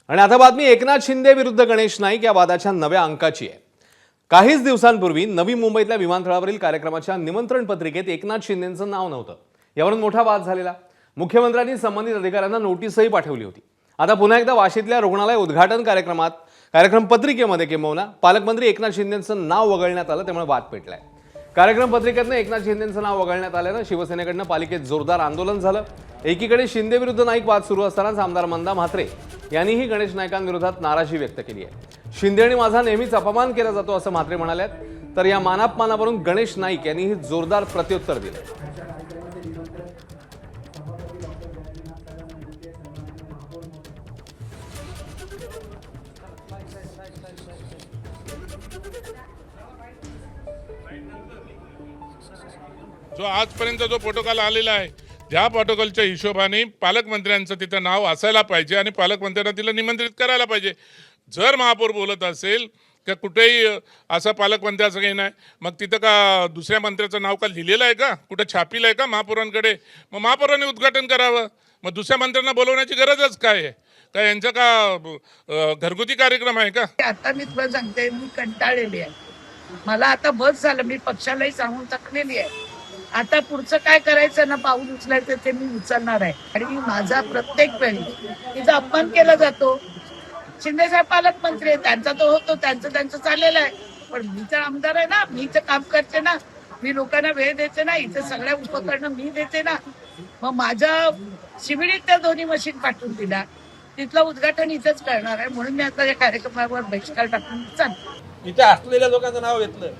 आणि आता बातमी एकनाथ शिंदे विरुद्ध गणेश नाईक या वादाच्या नव्या अंकाची आहे। काहीच दिवसांपूर्वी नवी मुंबईतल्या विमानतळावरील कार्यक्रमाच्या निमंत्रण पत्रिकेत एकनाथ शिंदेंचं नाव नव्हतं। यावरून मोठा वाद झालेला। मुख्यमंत्र्यांनी संबंधित अधिकाऱ्यांना नोटीसही पाठवली होती। आता पुन्हा एकदा वाशीतल्या रुग्णालय उद्घाटन कार्यक्रम पत्रिकेमध्ये किंबहुना पालकमंत्री एकनाथ शिंदेंचं नाव वगळण्यात आलं, त्यामुळे वाद पेटलाय। कार्यक्रम पत्रिकेतनं एकनाथ शिंदेंचं नाव वगळण्यात आल्यानं शिवसेनेकडनं पालिकेत जोरदार आंदोलन झालं। एकीकडे शिंदे विरुद्ध नाईक वाद सुरू असतानाच आमदार मंदा म्हात्रे यांनीही गणेश नाईकांविरोधात नाराजी व्यक्त केली आहे। शिंदे आणि माझा नेहमीच अपमान केला जातो असं म्हात्रे म्हणाल्यात, तर या मानापमानावरून गणेश नाईक यांनीही जोरदार प्रत्युत्तर दिले। जो आजपर्यंत जो प्रोटोकॉल आलेला आहे त्या प्रोटोकॉलच्या हिशोबाने पालकमंत्र्यांचं तिथं नाव असायला पाहिजे आणि पालकमंत्र्यांना तिला निमंत्रित करायला पाहिजे। जर महापौर बोलत असेल का कुठेही असं पालकमंत्र्याचं काही नाही, मग तिथं का दुसऱ्या मंत्र्याचं नाव का लिहिलेलं आहे का, कुठं छापीलं आहे का महापौरांकडे? मग महापौरांनी उद्घाटन करावं। मग दुसऱ्या मंत्र्यांना बोलवण्याची गरजच काय आहे? का यांचा का घरगुती कार्यक्रम आहे का? आता मी तुला सांगते, मी कंटाळलेली आहे। मला आता बस झालं, मी पक्षालाही सांगून टाकलेली आहे। आता पुढचं काय करायचं ना, पाऊल उचलायचं ते मी उचलणार आहे। आणि माझा प्रत्येक वेळी तिचा अपमान केला जातो। शिंदे साहेब पालकमंत्री आहे, त्यांचा तो होतो, त्यांचं चाललेलं आहे। पण मी तर आमदार आहे ना, मी तर काम करते ना, मी लोकांना वेळ देते ना, इथे सगळ्या उपकरणं मी देते ना। मग माझ्या शिबिरीत त्या दोन्ही मशीन पाठवून दिल्या, तिथलं उद्घाटन इथेच करणार आहे। म्हणून मी आता या कार्यक्रमावर बहिष्कार टाकून चालतो। इथे असलेल्या लोकांचं नाव घेतलं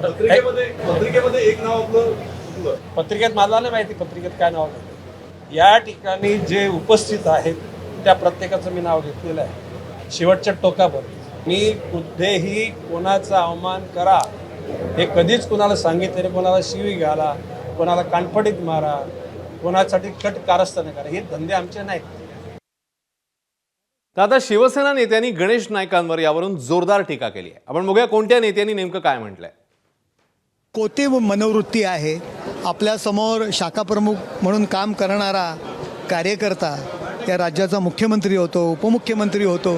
पत्रिकेमध्ये एक नाव आपलं पत्रिकेत, मला नाही माहिती पत्रिकेत काय नाव घेतलं। या ठिकाणी जे उपस्थित आहेत त्या प्रत्येकाचं मी नाव घेतलेलं आहे शेवटच्या टोकावर। मी कुठेही कोणाचा अवमान करा हे कधीच कोणाला सांगितलं नाही। कोणाला शिवी घाला, कोणाला कानफडीत मारा, कोणासाठी कट कारस्थान करा, हे धंदे आमचे नाहीत। तर आता शिवसेना नेत्यांनी गणेश नाईकांवर यावरून जोरदार टीका केली आहे। आपण बघूया कोणत्या नेत्यांनी नेमकं काय म्हटलंय। कोते मनोवृत्ती आहे, आपल्यासमोर शाखा प्रमुख म्हणून काम करणारा कार्यकर्ता या राज्याचा मुख्यमंत्री होतो, उपमुख्यमंत्री होतो।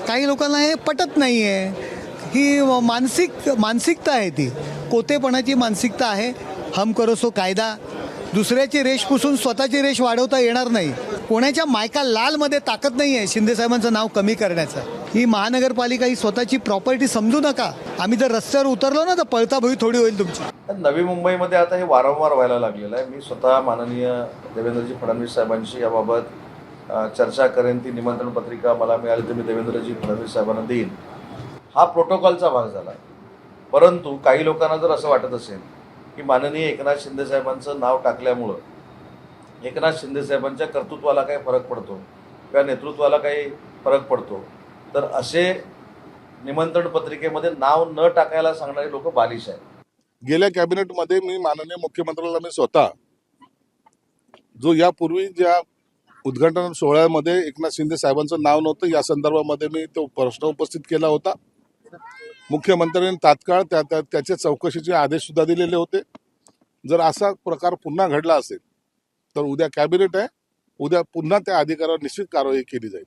काही लोकांना हे पटत नाही आहे। ही मानसिकता आहे, ती कोतेपणाची मानसिकता आहे। हम करो सो कायदा, दुसऱ्याची रेष पुसून स्वतःची रेष वाढवता येणार नाही। कोणाच्या मायका लालमध्ये ताकद नाही आहे शिंदे साहेबांचं नाव कमी करण्याचं। ही महानगरपालिका ही स्वतःची प्रॉपर्टी समजू नका। आम्ही जर रस्त्यावर उतरलो ना तर पळताभुई थोडी होईल तुमची। नवी मुंबईमध्ये आता हे वारंवार व्हायला लागलेलं आहे। मी स्वतः माननीय देवेंद्रजी फडणवीस साहेबांशी याबाबत चर्चा करेन। ती निमंत्रण पत्रिका मला मिळाली तर मी देवेंद्रजी फडणवीस साहेबांना देईन। हा प्रोटोकॉलचा भाग झाला। परंतु काही लोकांना जर असं वाटत असेल की माननीय एकनाथ शिंदे साहेबांचं नाव टाकल्यामुळं एकनाथ शिंदे साहेबांच्या कर्तृत्वाला काही फरक पडतो किंवा नेतृत्वाला काही फरक पडतो, तर असे निमंत्रण पत्रिकेमध्ये नाव न टाकायला सांगणारे लोक बालिश आहेत। गेल्या कॅबिनेटमध्ये मी माननीय मुख्यमंत्र्याला मी स्वतः जो यापूर्वी ज्या उद्घाटन सोहळ्यामध्ये एकनाथ शिंदे साहेबांचं नाव नव्हतं या संदर्भामध्ये मी तो प्रश्न उपस्थित केला होता। मुख्यमंत्र्यांनी तात्काळ त्याच्या चौकशीचे आदेश सुद्धा दिलेले होते। जर असा प्रकार पुन्हा घडला असेल तर उद्या कॅबिनेट आहे, उद्या पुन्हा त्या अधिकारावर निश्चित कारवाई केली जाईल।